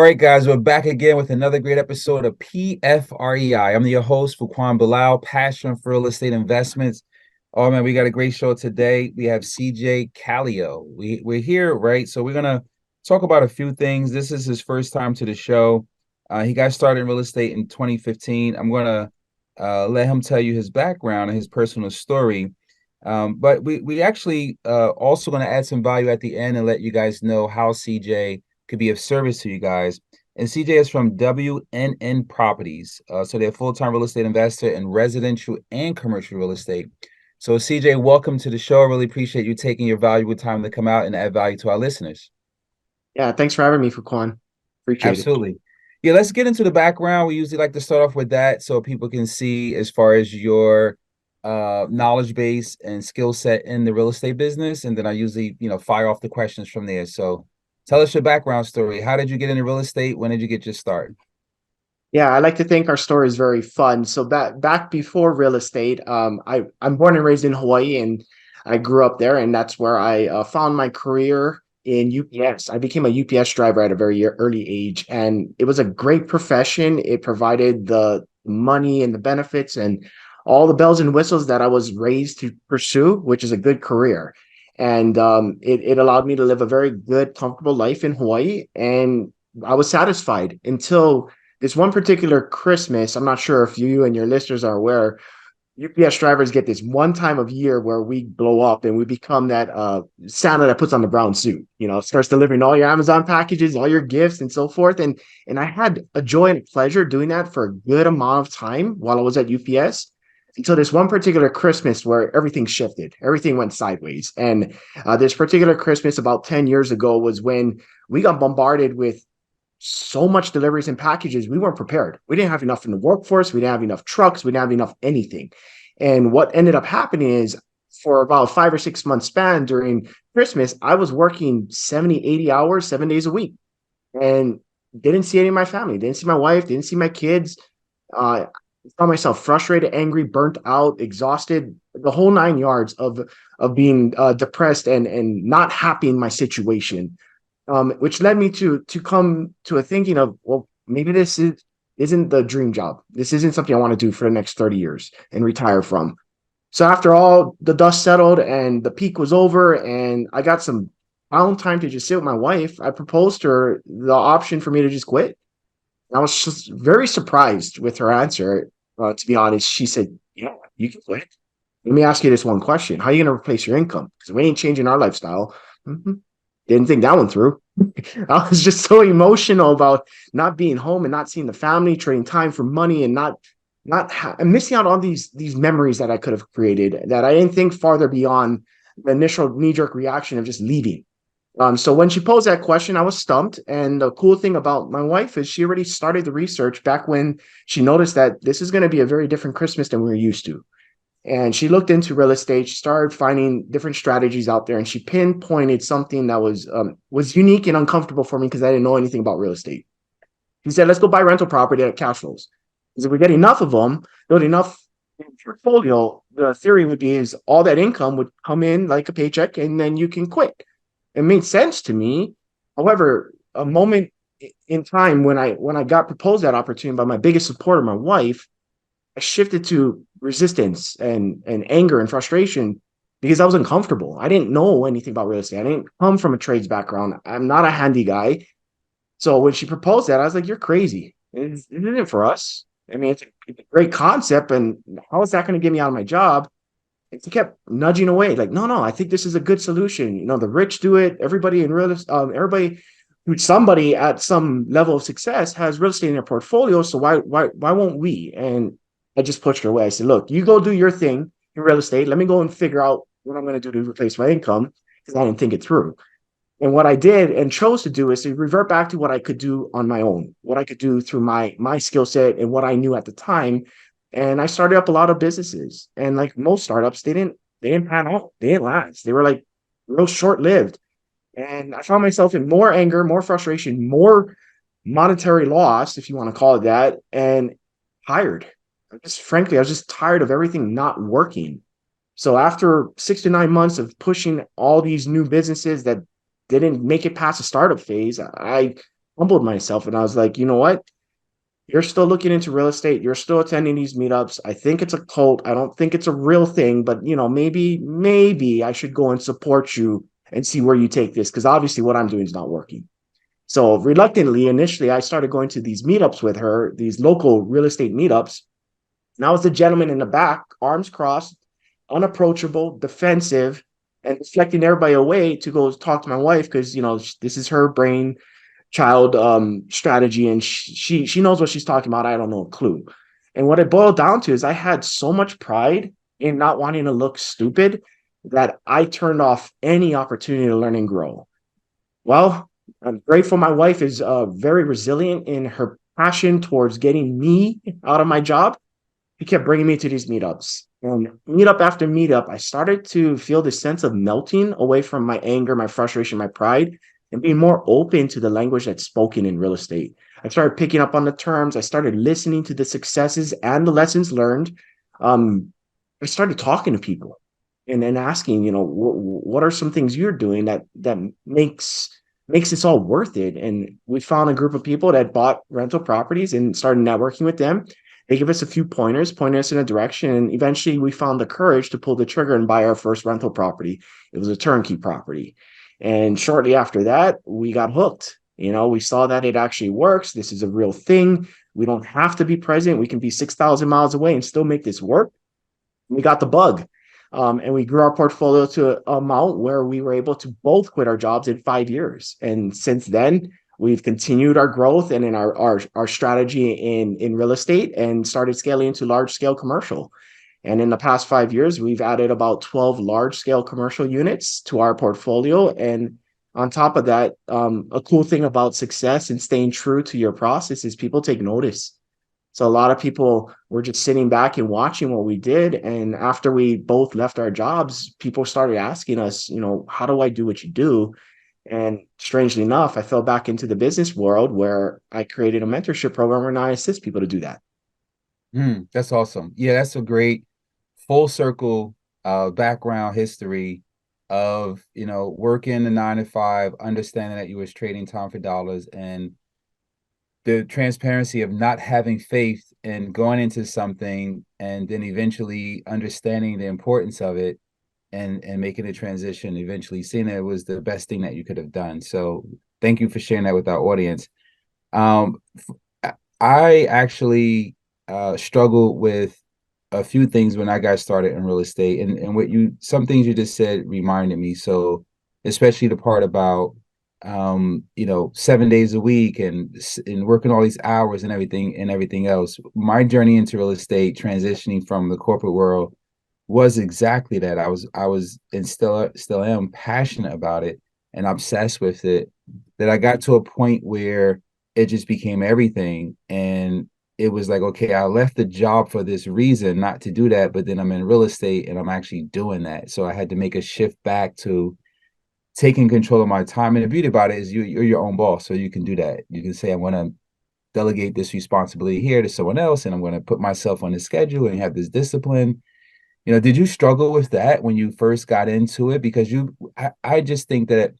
right, guys, we're back again with another great episode of PFREI. I'm your host, Fuquan Bilal, passion for real estate investments. Oh man, we got a great show today. We have CJ Calio. We're here, right? So we're gonna talk about a few things. This is his first time to the show. He got started in real estate in 2015. I'm gonna let him tell you his background and his personal story. But we actually also gonna add some value at the end and let you guys know how CJ could be of service to you guys. And CJ is from WNN Properties. So they're a full-time real estate investor in residential and commercial real estate. So CJ, welcome to the show. I really appreciate you taking your valuable time to come out and add value to our listeners. Yeah, thanks for having me, Fuquan. Appreciate it. Absolutely. Yeah, let's get into the background. We usually like to start off with that so people can see as far as your knowledge base and skill set in the real estate business. And then I usually, fire off the questions from there. So tell us your background story. How did you get into real estate? When did you get your start? Yeah, I like to think our story is very fun. So back before real estate, I'm born and raised in Hawaii, and I grew up there, and that's where I found my career in UPS. I became a UPS driver at a very early age, and it was a great profession. It provided the money and the benefits and all the bells and whistles that I was raised to pursue, which is a good career. And it allowed me to live a very good, comfortable life in Hawaii, and I was satisfied until this one particular Christmas. I'm not sure if you and your listeners are aware, UPS drivers get this one time of year where we blow up and we become that Santa that puts on the brown suit, starts delivering all your Amazon packages, all your gifts and so forth. And I had a joy and pleasure doing that for a good amount of time while I was at UPS until this one particular Christmas where everything shifted, everything went sideways. And this particular Christmas about 10 years ago was when we got bombarded with so much deliveries and packages. We weren't prepared. We didn't have enough in the workforce. We didn't have enough trucks. We didn't have enough anything. And what ended up happening is for about 5 or 6 months span during Christmas, I was working 70, 80 hours, 7 days a week, and didn't see any of my family, didn't see my wife, didn't see my kids. I found myself frustrated, angry, burnt out, exhausted, the whole 9 yards of being depressed and not happy in my situation, which led me to come to a thinking of, well, maybe isn't the dream job. This isn't something I want to do for the next 30 years and retire from. So after all the dust settled and the peak was over and I got some time to just sit with my wife, I proposed to her the option for me to just quit. I was just very surprised with her answer. To be honest, she said, "Yeah, you can quit. Let me ask you this one question: how are you going to replace your income? Because we ain't changing our lifestyle." Didn't think that one through. I was just so emotional about not being home and not seeing the family, trading time for money, and and missing out on these memories that I could have created. That I didn't think farther beyond the initial knee jerk reaction of just leaving. So when she posed that question, I was stumped. And the cool thing about my wife is she already started the research back when she noticed that this is going to be a very different Christmas than we were used to. And she looked into real estate. She started finding different strategies out there, and she pinpointed something that was unique and uncomfortable for me because I didn't know anything about real estate. She said, "Let's go buy rental property at cash flows. Because if we get enough of them, build enough portfolio, the theory would be is all that income would come in like a paycheck, and then you can quit." It made sense to me. However, a moment in time when I got proposed that opportunity by my biggest supporter, my wife, I shifted to resistance and anger and frustration because I was uncomfortable. I didn't know anything about real estate. I didn't come from a trades background. I'm not a handy guy. So when she proposed that, I was like, "You're crazy. Isn't it for us? I mean, it's a great concept, and how is that going to get me out of my job?" And she kept nudging away, like, "No, no, I think this is a good solution. The rich do it. Everybody in real, everybody who's somebody at some level of success has real estate in their portfolio. So why won't we?" And I just pushed her away. I said, "Look, you go do your thing in real estate. Let me go and figure out what I'm going to do to replace my income," because I didn't think it through. And what I did and chose to do is to revert back to what I could do on my own, what I could do through my skill set and what I knew at the time. And I started up a lot of businesses. And like most startups, they didn't pan out. They didn't last. They were like real short lived. And I found myself in more anger, more frustration, more monetary loss, if you want to call it that, and tired. I was just tired of everything not working. So after 6 to 9 months of pushing all these new businesses that didn't make it past the startup phase, I humbled myself and I was like, you know what? You're still looking into real estate. You're still attending these meetups. I think it's a cult. I don't think it's a real thing, but maybe I should go and support you and see where you take this because obviously what I'm doing is not working. So reluctantly, initially, I started going to these meetups with her, these local real estate meetups. And I was the gentleman in the back, arms crossed, unapproachable, defensive, and deflecting everybody away to go talk to my wife because this is her brain child strategy, and she knows what she's talking about. I don't know a clue. And what it boiled down to is I had so much pride in not wanting to look stupid that I turned off any opportunity to learn and grow. Well, I'm grateful my wife is very resilient in her passion towards getting me out of my job. He kept bringing me to these meetups. And meetup after meetup, I started to feel this sense of melting away from my anger, my frustration, my pride, and being more open to the language that's spoken in real estate. I started picking up on the terms. I started listening to the successes and the lessons learned. Um, I started talking to people and then asking, what are some things you're doing that makes this all worth it? And we found a group of people that bought rental properties and started networking with them. They give us a few pointers, pointed us in a direction, and eventually we found the courage to pull the trigger and buy our first rental property. It was a turnkey property. And shortly after that, we got hooked. We saw that it actually works. This is a real thing. We don't have to be present. We can be 6,000 miles away and still make this work. We got the bug. And we grew our portfolio to an amount where we were able to both quit our jobs in 5 years. And since then, we've continued our growth and in our strategy in real estate and started scaling into large scale commercial. And in the past 5 years, we've added about 12 large scale commercial units to our portfolio. And on top of that, a cool thing about success and staying true to your process is people take notice. So a lot of people were just sitting back and watching what we did. And after we both left our jobs, people started asking us, how do I do what you do? And strangely enough, I fell back into the business world where I created a mentorship program where now I assist people to do that. That's awesome. Yeah, that's a great full circle background history of, working the 9 to 5, understanding that you was trading time for dollars, and the transparency of not having faith and going into something and then eventually understanding the importance of it and making a transition, eventually seeing that it was the best thing that you could have done. So thank you for sharing that with our audience. Um, I actually struggled with a few things when I got started in real estate, and some things you just said reminded me. So especially the part about 7 days a week and working all these hours and everything else. My journey into real estate, transitioning from the corporate world, was exactly that. I was and still am passionate about it and obsessed with it, that I got to a point where it just became everything. And it was like, okay, I left the job for this reason, not to do that, but then I'm in real estate and I'm actually doing that. So I had to make a shift back to taking control of my time. And the beauty about it is you're your own boss. So you can do that. You can say, I'm going to delegate this responsibility here to someone else, and I'm going to put myself on the schedule and have this discipline. Did you struggle with that when you first got into it? Because I just think that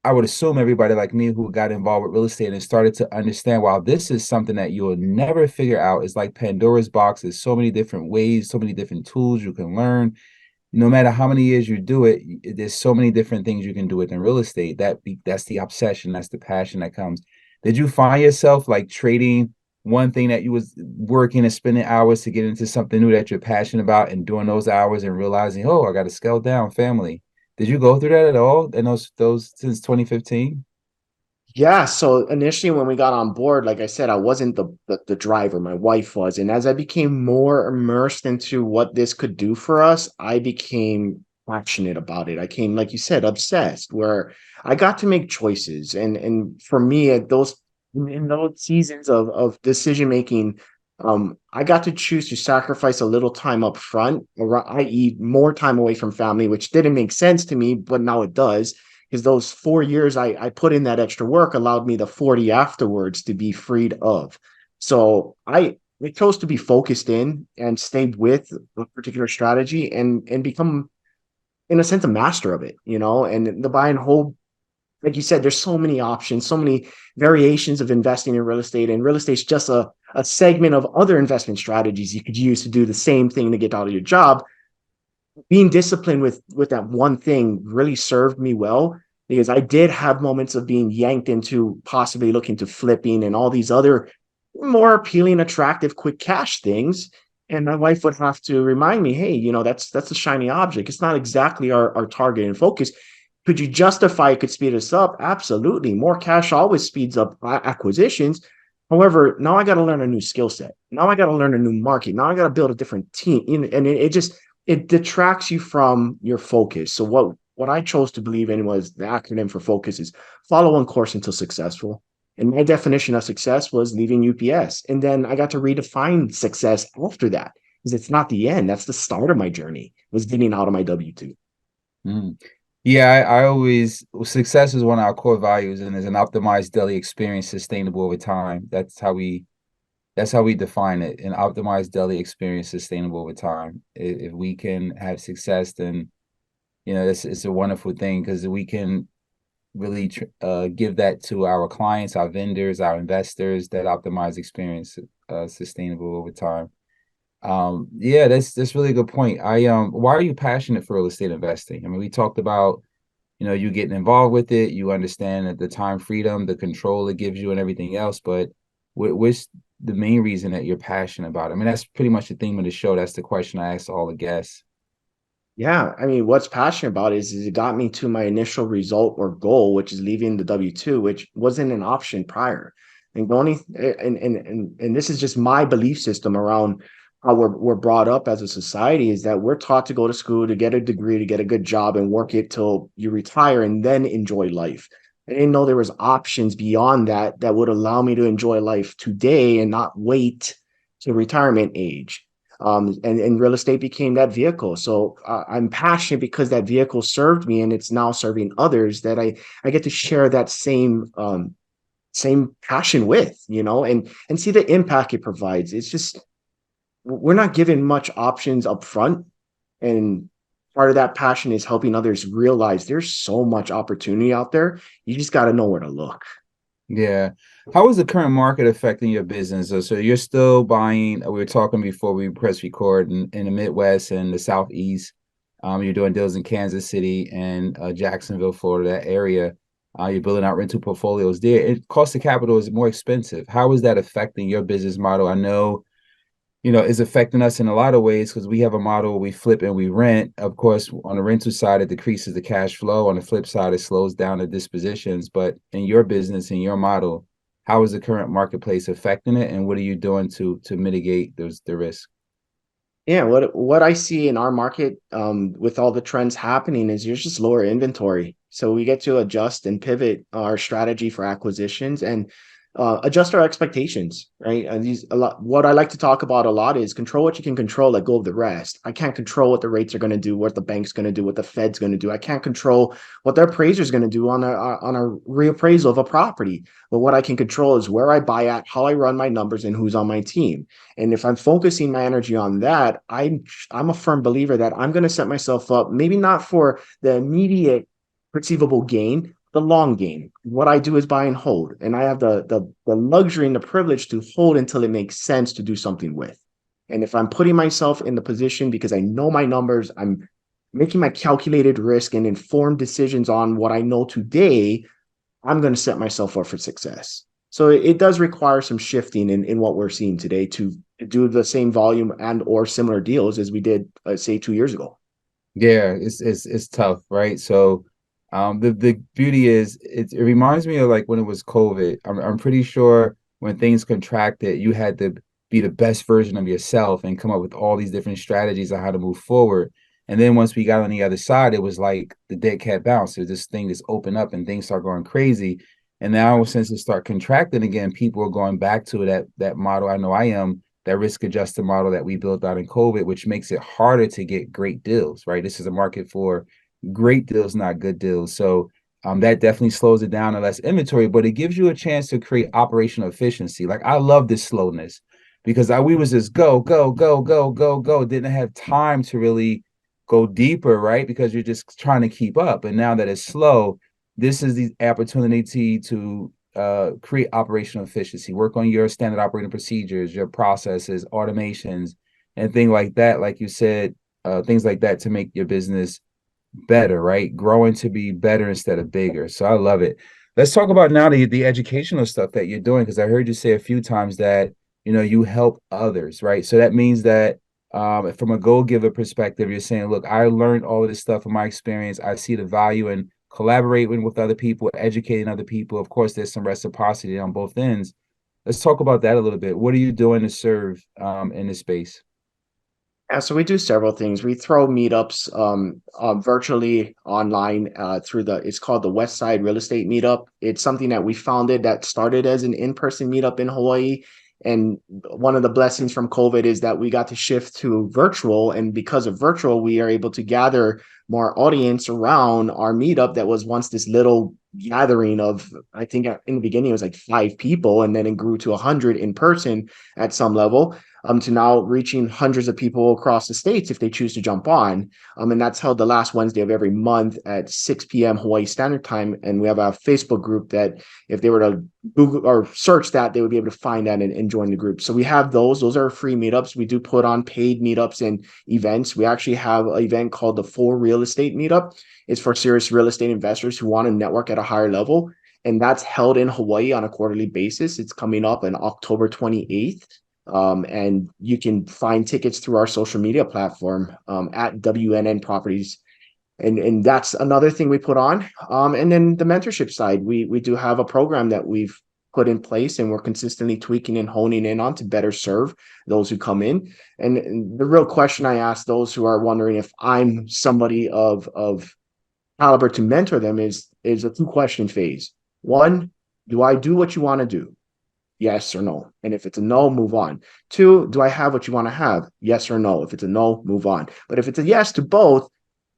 I would assume everybody like me who got involved with real estate and started to understand, wow, this is something that you will never figure out. It's like Pandora's box. There's so many different ways, so many different tools you can learn. No matter how many years you do it, there's so many different things you can do within real estate. That's the obsession, that's the passion that comes. Did you find yourself like trading one thing that you was working and spending hours to get into something new that you're passionate about, and doing those hours and realizing, oh, I got to scale down family? Did you go through that at all in those since 2015? Yeah, so initially when we got on board, like I said, I wasn't the driver, my wife was. And as I became more immersed into what this could do for us, I became passionate about it. I came, like you said, obsessed, where I got to make choices. And for me, at those in those seasons of decision making, I got to choose to sacrifice a little time up front, i.e., more time away from family, which didn't make sense to me, but now it does because those 4 years I put in that extra work allowed me the 40 afterwards to be freed of. So I chose to be focused in and stay with a particular strategy and become, in a sense, a master of it, and the buy and hold like you said, there's so many options, so many variations of investing in real estate, and real estate's just a segment of other investment strategies you could use to do the same thing to get out of your job. Being disciplined with that one thing really served me well, because I did have moments of being yanked into possibly looking to flipping and all these other more appealing, attractive, quick cash things. And my wife would have to remind me, hey, that's a shiny object. It's not exactly our target and focus. Could you justify it? Could speed us up? Absolutely. More cash always speeds up acquisitions. However, now I got to learn a new skill set. Now I got to learn a new market. Now I got to build a different team. And it just it detracts you from your focus. So what I chose to believe in was the acronym for focus is follow one course until successful. And my definition of success was leaving UPS. And then I got to redefine success after that, because it's not the end. That's the start of my journey, was getting out of my W-2. Mm. Yeah, I always success is one of our core values, and is an optimized daily experience sustainable over time. That's how we define it. An optimized daily experience sustainable over time. If we can have success, then it's a wonderful thing, because we can really give that to our clients, our vendors, our investors, that optimized experience sustainable over time. Yeah, that's really a good point. Why are you passionate for real estate investing? I mean, we talked about, you getting involved with it, you understand that the time freedom, the control it gives you and everything else, but what's the main reason that you're passionate about it? I mean, that's pretty much the theme of the show. That's the question I asked all the guests. Yeah, I mean, what's passionate about is it got me to my initial result or goal, which is leaving the W-2, which wasn't an option prior. And the only and this is just my belief system around how we're brought up as a society, is that we're taught to go to school to get a degree, to get a good job and work it till you retire and then enjoy life. I didn't know there was options beyond that that would allow me to enjoy life today and not wait to retirement age. And real estate became that vehicle. So I'm passionate because that vehicle served me, and it's now serving others that I get to share that same passion with, and see the impact it provides. It's just, we're not given much options up front, and part of that passion is helping others realize there's so much opportunity out there. You just got to know where to look. Yeah. How is the current market affecting your business? So you're still buying, we were talking before we press record, in the Midwest and the Southeast. You're doing deals in Kansas City and Jacksonville, Florida, that area. You're building out rental portfolios there. Cost of capital is more expensive. How is that affecting your business model? I know, is affecting us in a lot of ways, because we have a model where we flip and we rent. Of course, on the rental side, it decreases the cash flow. On the flip side, it slows down the dispositions. But in your business, in your model, how is the current marketplace affecting it, and what are you doing to mitigate the risk? Yeah, what I see in our market, with all the trends happening, is there's just lower inventory. So we get to adjust and pivot our strategy for acquisitions, and adjust our expectations, right? And what I like to talk about a lot is control what you can control, let go of the rest. I can't control what the rates are going to do, what the bank's going to do, what the Fed's going to do. I can't control what the appraiser's going to do on a reappraisal of a property. But what I can control is where I buy at, how I run my numbers, and who's on my team. And if I'm focusing my energy on that, I'm a firm believer that I'm going to set myself up, maybe not for the immediate perceivable gain, the long game. What I do is buy and hold, and I have the luxury and the privilege to hold until it makes sense to do something with. And if I'm putting myself in the position because I know my numbers, I'm making my calculated risk and informed decisions on what I know today, I'm going to set myself up for success. So it does require some shifting in what we're seeing today to do the same volume and or similar deals as we did, say, 2 years ago. Yeah, it's tough, right? So, the beauty is, it reminds me of like when it was COVID. I'm pretty sure when things contracted, you had to be the best version of yourself and come up with all these different strategies on how to move forward. And then once we got on the other side, it was like the dead cat bounce. There's this thing that's open up and things start going crazy. And now since it start contracting again, people are going back to that model. I know I am, that risk adjusted model that we built out in COVID, which makes it harder to get great deals, right? This is a market for great deals, not good deals. So that definitely slows it down and less inventory, but it gives you a chance to create operational efficiency. Like, I love this slowness, because we was just go, go, go, go, go, go. Didn't have time to really go deeper, right? Because you're just trying to keep up. And now that it's slow, this is the opportunity to create operational efficiency, work on your standard operating procedures, your processes, automations, and things like that. Like you said, things like that to make your business better, right? Growing to be better instead of bigger. So I love it. Let's talk about now the educational stuff that you're doing, because I heard you say a few times that you help others, right? So that means that from a goal giver perspective, you're saying, look, I learned all of this stuff from my experience. I see the value in collaborating with other people, educating other people. Of course, there's some reciprocity on both ends. Let's talk about that a little bit. What are you doing to serve in this space? Yeah, so we do several things. We throw meetups virtually online through it's called the West Side Real Estate Meetup. It's something that we founded that started as an in-person meetup in Hawaii. And one of the blessings from COVID is that we got to shift to virtual. And because of virtual, we are able to gather more audience around our meetup that was once this little gathering of, I think in the beginning it was like 5 people, and then it grew to 100 in person at some level, to now reaching hundreds of people across the states if they choose to jump on. And that's held the last Wednesday of every month at 6 p.m. Hawaii Standard Time. And we have a Facebook group that if they were to Google or search that, they would be able to find that and join the group. So we have those. Those are free meetups. We do put on paid meetups and events. We actually have an event called the For Real Estate Meetup. It's for serious real estate investors who want to network at a higher level. And that's held in Hawaii on a quarterly basis. It's coming up on October 28th. And you can find tickets through our social media platform at WNN Properties. And that's another thing we put on. And then the mentorship side, we do have a program that we've put in place, and we're consistently tweaking and honing in on to better serve those who come in. And the real question I ask those who are wondering if I'm somebody of caliber to mentor them is a two-question phase. One, do I do what you want to do? Yes or no. And if it's a no, move on. Two, do I have what you want to have? Yes or no. If it's a no, move on. But if it's a yes to both,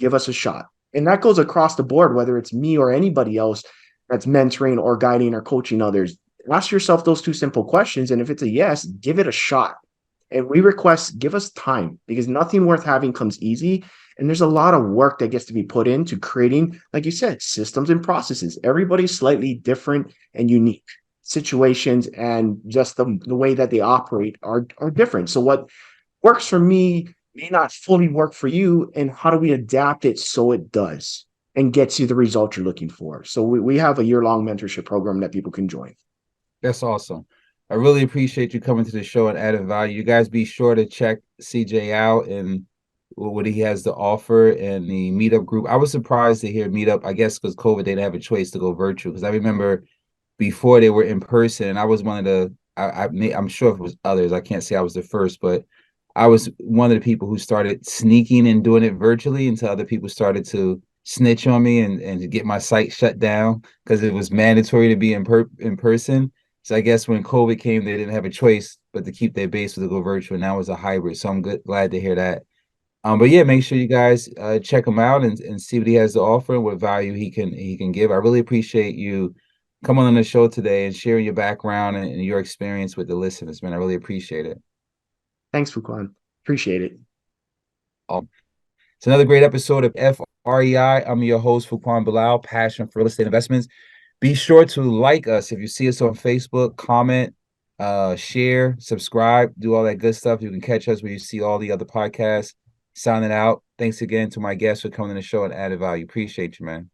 give us a shot. And that goes across the board, whether it's me or anybody else that's mentoring or guiding or coaching others. Ask yourself those two simple questions. And if it's a yes, give it a shot. And we request, give us time, because nothing worth having comes easy. And there's a lot of work that gets to be put into creating, like you said, systems and processes. Everybody's slightly different and unique. Situations and just the way that they operate are different. So what works for me may not fully work for you. And how do we adapt it so it does and gets you the result you're looking for? So we have a year-long mentorship program that people can join. That's awesome. I really appreciate you coming to the show and adding value. You guys be sure to check CJ out and what he has to offer in the meetup group. I was surprised to hear meetup, I guess because COVID, they didn't have a choice to go virtual. Because I remember before they were in person, and I was one of the, I'm sure if it was others, I can't say I was the first, but I was one of the people who started sneaking and doing it virtually until other people started to snitch on me and to get my site shut down because it was mandatory to be in person. So I guess when COVID came, they didn't have a choice but to keep their base to go virtual. And now it's a hybrid. So I'm glad to hear that. But yeah, make sure you guys check him out and see what he has to offer and what value he can give. I really appreciate you coming on the show today and sharing your background and your experience with the listeners, man. I really appreciate it. Thanks, Fuquan. Appreciate it. It's another great episode of FREI. I'm your host, Fuquan Bilal, passion for real estate investments. Be sure to like us if you see us on Facebook, comment, share, subscribe, do all that good stuff. You can catch us where you see all the other podcasts. Signing out. Thanks again to my guests for coming on the show and added value. Appreciate you, man.